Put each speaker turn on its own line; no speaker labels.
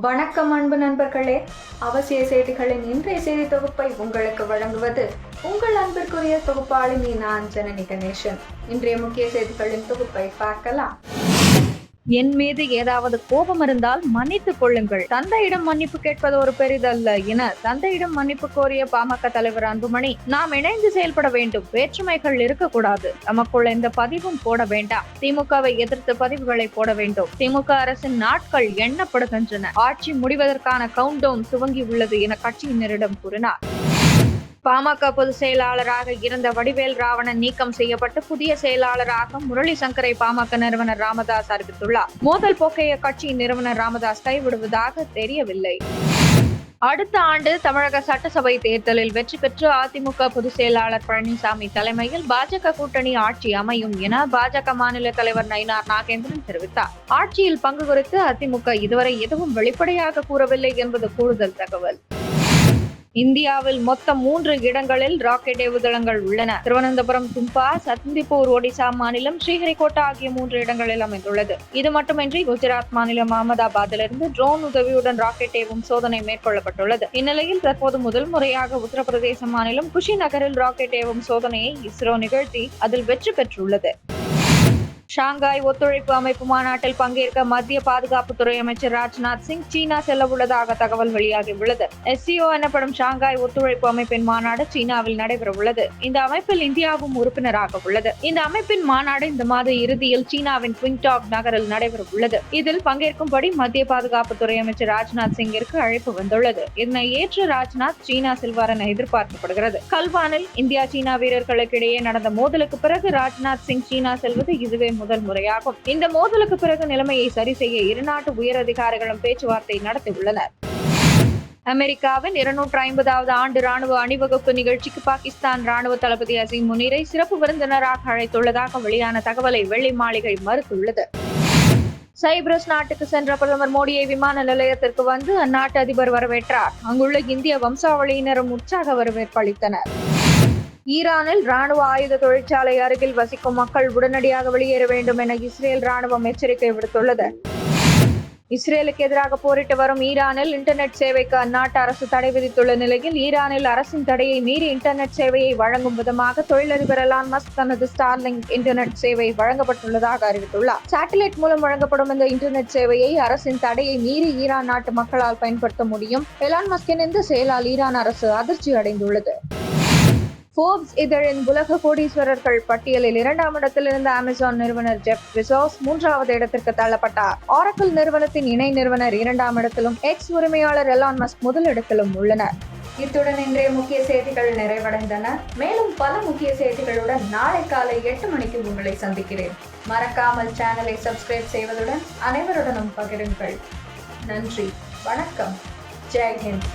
வணக்கம் அன்பு நண்பர்களே, அவசிய செய்திகளின் இன்றைய செய்தி தொகுப்பை உங்களுக்கு வழங்குவது உங்கள் அன்பிற்குரிய தொகுப்பாளினி நான் ஜனனி கணேசன். இன்றைய முக்கிய செய்திகளின் தொகுப்பை பார்க்கலாம்.
என் மீது ஏதாவது கோபம் இருந்தால் மன்னித்துக் கொள்ளுங்கள். தந்தையிடம் மன்னிப்பு கேட்பது ஒரு பெரிதல்ல என தந்தையிடம் மன்னிப்பு கோரிய பாமக தலைவர் அன்புமணி, நாம் இணைந்து செயல்பட வேண்டும், வேற்றுமைகள் இருக்கக்கூடாது, நமக்குள்ள எந்த பதிவும் போட வேண்டாம், திமுகவை எதிர்த்து பதிவுகளை போட வேண்டும், திமுக அரசின் நாட்கள் எண்ணப்படுகின்றன, ஆட்சி முடிவதற்கான கவுண்டவுன் துவங்கி உள்ளது என கட்சியினரிடம் கூறினார். பாமக பொதுச் செயலாளராக இருந்த வடிவேல் ராவணன் நீக்கம் செய்யப்பட்டு புதிய செயலாளராக முரளி சங்கரை பாமக நிறுவனர் ராமதாஸ் அறிவித்துள்ளார். மோதல் போக்கைய கட்சியின் நிறுவனர் ராமதாஸ் கைவிடுவதாக தெரியவில்லை. அடுத்த ஆண்டு தமிழக சட்டசபை தேர்தலில் வெற்றி பெற்று அதிமுக பொதுச் செயலாளர் பழனிசாமி தலைமையில் பாஜக கூட்டணி ஆட்சி அமையும் என பாஜக மாநில தலைவர் நயினார் நாகேந்திரன் தெரிவித்தார். ஆட்சியில் பங்கு குறித்து அதிமுக இதுவரை எதுவும் வெளிப்படையாக கூறவில்லை என்பது கூடுதல் தகவல். இந்தியாவில் மொத்தம் 3 இடங்களில் ராக்கெட் ஏவுதளங்கள் உள்ளன. திருவனந்தபுரம், தும்பா, சந்திப்பூர் ஒடிசா மாநிலம், ஸ்ரீஹரிகோட்டா ஆகிய 3 இடங்களில் அமைந்துள்ளது. இது மட்டுமின்றி குஜராத் மாநிலம் அகமதாபாத்திலிருந்து ட்ரோன் உதவியுடன் ராக்கெட் ஏவும் சோதனை மேற்கொள்ளப்பட்டுள்ளது. இந்நிலையில் தற்போது முதல் முறையாக உத்தரப்பிரதேச மாநிலம் குஷி நகரில் ராக்கெட் ஏவும் சோதனையை இஸ்ரோ நிகழ்த்தி அதில் வெற்றி பெற்றுள்ளது. ஷாங்காய் ஒத்துழைப்பு அமைப்பு மாநாட்டில் பங்கேற்க மத்திய பாதுகாப்புத்துறை அமைச்சர் ராஜ்நாத் சிங் சீனா செல்ல உள்ளதாக தகவல் வெளியாகியுள்ளது. SCO எனப்படும் ஷாங்காய் ஒத்துழைப்பு அமைப்பின் மாநாடு சீனாவில் நடைபெற உள்ளது. இந்த அமைப்பில் இந்தியாவும் உறுப்பினராக உள்ளது. இந்த அமைப்பின் மாநாடு இந்த மாத இறுதியில் சீனாவின் குவிங்டாக் நகரில் நடைபெற உள்ளது. இதில் பங்கேற்கும்படி மத்திய பாதுகாப்புத்துறை அமைச்சர் ராஜ்நாத் சிங்கிற்கு அழைப்பு வந்துள்ளது. இதனை ஏற்று ராஜ்நாத் சீனா செல்வார் என எதிர்பார்க்கப்படுகிறது. கல்வானில் இந்தியா சீனா வீரர்களுக்கு இடையே நடந்த மோதலுக்கு பிறகு ராஜ்நாத் சிங் சீனா செல்வது இதுவே முதல் முறையாகும். இந்த மோதலுக்கு பிறகு நிலைமையை சரி செய்ய இரு நாட்டு உயர் அதிகாரிகளும் பேச்சுவார்த்தை நடத்தியுள்ளனர். அமெரிக்காவின் 250வது ஆண்டு ராணுவ அணிவகுப்பு நிகழ்ச்சிக்கு பாகிஸ்தான் ராணுவ தளபதி அசீம் முனீரை சிறப்பு விருந்தினராக அழைத்துள்ளதாக வெளியான தகவலை வெள்ளை மாளிகை மறுத்துள்ளது. சைப்ரஸ் நாட்டுக்கு சென்ற பிரதமர் மோடியை விமான நிலையத்திற்கு வந்து அந்நாட்டு அதிபர் வரவேற்றார். அங்குள்ள இந்திய வம்சாவளியினரும் உற்சாக வரவேற்பு அளித்தனர். ஈரானில் ராணுவ ஆயுத தொழிற்சாலை அருகில் வசிக்கும் மக்கள் உடனடியாக வெளியேற வேண்டும் என இஸ்ரேல் ராணுவம் எச்சரிக்கை விடுத்துள்ளது. இஸ்ரேலுக்கு எதிராக போரிட்டு வரும் ஈரானில் இன்டர்நெட் சேவைக்கு அந்நாட்டு அரசு தடை விதித்துள்ள நிலையில் ஈரானில் அரசின் தடையை மீறி இன்டர்நெட் சேவையை வழங்கும் விதமாக தொழிலதிபர் எலான் மஸ்க் தனது ஸ்டார்லிங்க் இன்டர்நெட் சேவை வழங்கப்பட்டுள்ளதாக அறிவித்துள்ளார். சேட்டலைட் மூலம் வழங்கப்படும் இந்த இன்டர்நெட் சேவையை அரசின் தடையை மீறி ஈரான் நாட்டு மக்களால் பயன்படுத்த முடியும். எலான் மஸ்கின் இந்த செயலால் ஈரான் அரசு அதிர்ச்சி அடைந்துள்ளது. ஃபோர்ப்ஸ் இதழின் உலக கோடீஸ்வரர்கள் பட்டியலில் 2ஆம் இடத்தில் இருந்த அமேசான் நிறுவனர் ஜெஃப் பெசோஸ் 3வது இடத்திற்கு தள்ளப்பட்டார். ஆரக்கிள் நிறுவனத்தின் இணை நிறுவனர் 2ஆம் இடத்திலும் எக்ஸ் உரிமையாளர் எலான் மஸ்க் முதலிடத்திலும் உள்ளனர்.
இத்துடன் இன்றைய முக்கிய செய்திகள் நிறைவடைந்தன. மேலும் பல முக்கிய செய்திகளுடன் நாளை காலை 8 மணிக்கு உங்களை சந்திக்கிறேன். மறக்காமல் சேனலை சப்ஸ்கிரைப் செய்வதுடன் அனைவருடனும் பகிருங்கள். நன்றி, வணக்கம், ஜெய் ஹிந்த்.